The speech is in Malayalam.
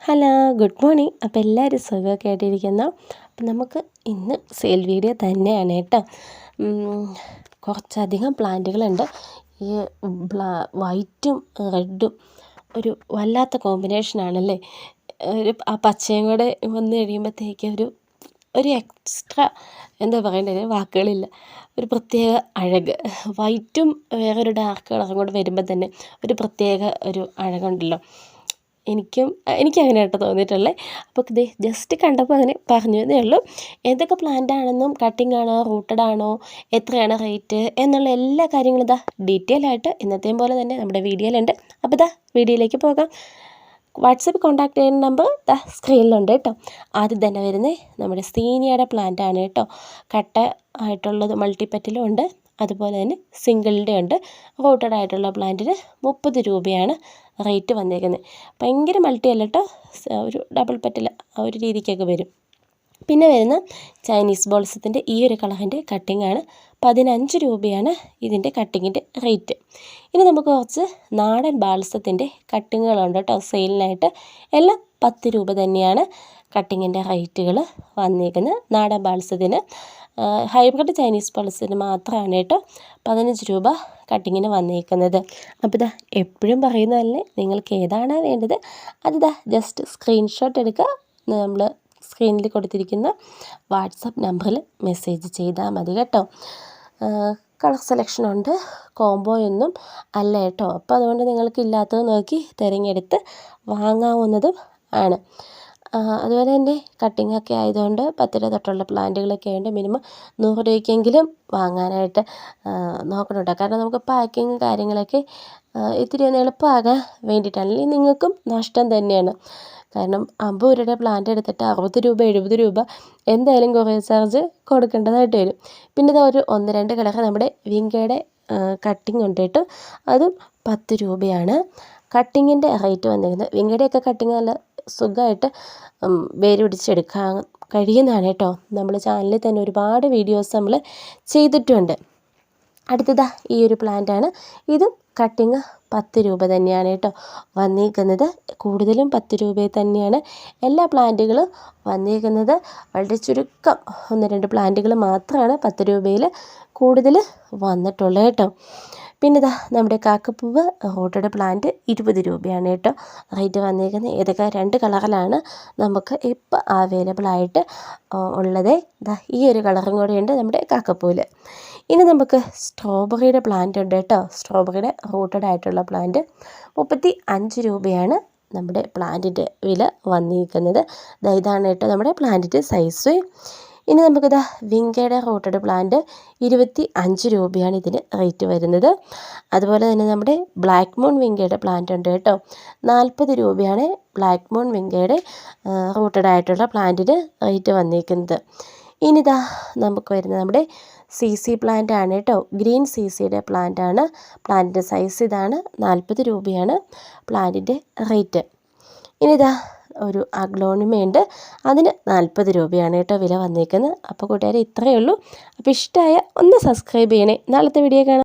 Hello, good morning. അപ്പോൾ എല്ലാവരും സുഖമൊക്കെ ആയിട്ടിരിക്കുന്നു. അപ്പം നമുക്ക് ഇന്ന് സെയിൽ വീഡിയോ തന്നെയാണ് കേട്ടോ. കുറച്ചധികം പ്ലാന്റുകളുണ്ട്. ഈ വൈറ്റും റെഡും ഒരു വല്ലാത്ത കോമ്പിനേഷനാണല്ലേ. ആ പച്ചയും കൂടെ വന്ന് കഴിയുമ്പോഴത്തേക്ക് ഒരു എക്സ്ട്രാ എന്താ പറയേണ്ടത്, വാക്കുകളില്ല. ഒരു പ്രത്യേക അഴക്. വൈറ്റും വേറൊരു ഡാർക്ക് കളറും കൂടെ വരുമ്പോൾ തന്നെ ഒരു പ്രത്യേക ഒരു അഴകുണ്ടല്ലോ. എനിക്കങ്ങനെ ആയിട്ട് തോന്നിയിട്ടുള്ളത്. അപ്പോൾ ഇത് ജസ്റ്റ് കണ്ടപ്പോൾ അങ്ങനെ പറഞ്ഞു എന്നേ ഉള്ളൂ. എന്തൊക്കെ പ്ലാന്റ് ആണെന്നും കട്ടിംഗ് ആണോ റൂട്ടഡ് ആണോ എത്രയാണ് റേറ്റ് എന്നുള്ള എല്ലാ കാര്യങ്ങളും ഡീറ്റെയിൽ ആയിട്ട് ഇന്നത്തെയും പോലെ തന്നെ നമ്മുടെ വീഡിയോയിലുണ്ട്. അപ്പോൾ വീഡിയോയിലേക്ക് പോകാം. വാട്സപ്പ് കോൺടാക്ട് ചെയ്യുന്ന നമ്പർ സ്ക്രീനിലുണ്ട് കേട്ടോ. ആദ്യം തന്നെ വരുന്നത് നമ്മുടെ സീനിയയുടെ പ്ലാന്റ് ആണ് കേട്ടോ. കട്ട ആയിട്ടുള്ളത് മൾട്ടിപ്പറ്റിലും ഉണ്ട്, അതുപോലെ തന്നെ സിംഗിളിൻ്റെ ഉണ്ട്. റൂട്ടഡ് ആയിട്ടുള്ള പ്ലാന്റിന് 30 രൂപയാണ് റേറ്റ് വന്നേക്കുന്നത്. ഭയങ്കര മൾട്ടി അല്ല കേട്ടോ, ഒരു ഡബിൾ പെറ്റൽ ആ ഒരു രീതിക്കൊക്കെ വരും. പിന്നെ വരുന്ന ചൈനീസ് ബോൾസത്തിൻ്റെ ഈ ഒരു കളറിൻ്റെ കട്ടിംഗ് ആണ്. 15 രൂപയാണ് ഇതിൻ്റെ കട്ടിങ്ങിൻ്റെ റേറ്റ്. ഇനി നമുക്ക് കുറച്ച് നാടൻ ബാൾസത്തിൻ്റെ കട്ടിങ്ങുകളുണ്ട് കേട്ടോ സെയിലിനായിട്ട്. എല്ലാം 10 രൂപ തന്നെയാണ് കട്ടിങ്ങിൻ്റെ റേറ്റുകൾ വന്നിരിക്കുന്നത്. നാടൻ ബാൾസത്തിന്, ഹൈബ്രിഡ് ചൈനീസ് ബാൾസത്തിന് മാത്രമാണ് കേട്ടോ 15 രൂപ കട്ടിങ്ങിന് വന്നിരിക്കുന്നത്. അപ്പോൾ എപ്പോഴും പറയുന്നതല്ലേ, നിങ്ങൾക്ക് ഏതാണ് വേണ്ടത് അത് ജസ്റ്റ് സ്ക്രീൻഷോട്ട് എടുക്കുക. നമ്മൾ സ്ക്രീനിൽ കൊടുത്തിരിക്കുന്ന വാട്സപ്പ് നമ്പറിൽ മെസ്സേജ് ചെയ്താൽ മതി കേട്ടോ. കളർ സെലക്ഷനുണ്ട്, കോംബോയൊന്നും അല്ല കേട്ടോ. അപ്പോൾ അതുകൊണ്ട് നിങ്ങൾക്ക് ഇല്ലാത്തത് നോക്കി തിരഞ്ഞെടുത്ത് വാങ്ങാവുന്നതും ആണ്. അതുപോലെ തന്നെ കട്ടിങ്ങൊക്കെ ആയതുകൊണ്ട് 10 രൂപ തൊട്ടുള്ള പ്ലാന്റുകളൊക്കെ ആയതുകൊണ്ട് മിനിമം 100 രൂപയ്ക്കെങ്കിലും വാങ്ങാനായിട്ട് നോക്കണം കേട്ടോ. കാരണം നമുക്ക് പാക്കിങ് കാര്യങ്ങളൊക്കെ ഇത്തിരി ഒന്ന് എളുപ്പമാകാൻ വേണ്ടിയിട്ടാണ്. അല്ലെങ്കിൽ നിങ്ങൾക്കും നഷ്ടം തന്നെയാണ്. കാരണം 50 രൂപയുടെ പ്ലാന്റ് എടുത്തിട്ട് 60 രൂപ 70 രൂപ എന്തായാലും കൊറിയർ ചാർജ് കൊടുക്കേണ്ടതായിട്ട് വരും. പിന്നെ ഒരു 1-2 കളർ നമ്മുടെ വിങ്കയുടെ കട്ടിങ് ഉണ്ട് കേട്ടോ. അതും 10 രൂപയാണ് കട്ടിങ്ങിൻ്റെ റേറ്റ് വന്നിരിക്കുന്നത്. വിങ്കയുടെയൊക്കെ കട്ടിങ് നല്ല സുഖമായിട്ട് വേര് പിടിച്ചെടുക്കാൻ കഴിയുന്നതാണ് കേട്ടോ. നമ്മുടെ ചാനലിൽ തന്നെ ഒരുപാട് വീഡിയോസ് നമ്മൾ ചെയ്തിട്ടുണ്ട്. അടുത്തത് ഈ ഒരു പ്ലാന്റാണ്. ഇതും കട്ടിങ് 10 രൂപ തന്നെയാണ് കേട്ടോ വന്നിരിക്കുന്നത്. കൂടുതലും 10 രൂപയിൽ തന്നെയാണ് എല്ലാ പ്ലാന്റുകളും വന്നിരിക്കുന്നത്. വളരെ ചുരുക്കം 1-2 പ്ലാന്റുകൾ മാത്രമാണ് 10 രൂപയിൽ കൂടുതൽ വന്നിട്ടുള്ളത് കേട്ടോ. പിന്നെ നമ്മുടെ കാക്കപ്പൂവ് റൂട്ടഡ് പ്ലാന്റ് 20 രൂപയാണ് കേട്ടോ റേറ്റ് വന്നിരിക്കുന്നത്. ഏതൊക്കെ 2 കളറിലാണ് നമുക്ക് ഇപ്പോൾ അവൈലബിൾ ആയിട്ട് ഉള്ളത്. ഈ ഒരു കളറും കൂടെയുണ്ട് നമ്മുടെ കാക്കപ്പൂവിൽ. ഇനി നമുക്ക് സ്ട്രോബെറിയുടെ പ്ലാന്റ് ഉണ്ട് കേട്ടോ. സ്ട്രോബെറിയുടെ റൂട്ടഡ് ആയിട്ടുള്ള പ്ലാന്റ് 35 രൂപയാണ് നമ്മുടെ പ്ലാന്റിൻ്റെ വില വന്നിരിക്കുന്നത്. ഇതാണ് കേട്ടോ നമ്മുടെ പ്ലാന്റിൻ്റെ സൈസ്. ഇനി നമുക്ക് വിങ്കയുടെ റൂട്ടഡ് പ്ലാന്റ് 25 രൂപയാണ് ഇതിന് റേറ്റ് വരുന്നത്. അതുപോലെ തന്നെ നമ്മുടെ ബ്ലാക്ക് മൂൺ വിങ്കയുടെ പ്ലാന്റ് ഉണ്ട് കേട്ടോ. 40 രൂപയാണ് ബ്ലാക്ക് മൂൺ വിങ്കയുടെ റൂട്ടഡ് ആയിട്ടുള്ള പ്ലാന്റിന് റേറ്റ് വന്നിരിക്കുന്നത്. ഇനി നമുക്ക് വരുന്നത് നമ്മുടെ CC പ്ലാന്റ് ആണ് കേട്ടോ. ഗ്രീൻ CCയുടെ പ്ലാന്റ് ആണ്. പ്ലാന്റിൻ്റെ സൈസ് ഇതാണ്. 40 രൂപയാണ് പ്ലാന്റിൻ്റെ റേറ്റ്. ഇനി ഒരു അഗ്ലോണിമയുണ്ട്, അതിന് 40 രൂപയാണ് കേട്ടോ വില വന്നിരിക്കുന്നത്. അപ്പോൾ കൂട്ടുകാരെ ഇത്രയേ ഉള്ളൂ. അപ്പോൾ ഇഷ്ടമായ ഒന്ന് സബ്സ്ക്രൈബ് ചെയ്യണേ. നാളത്തെ വീഡിയോ കാണാം.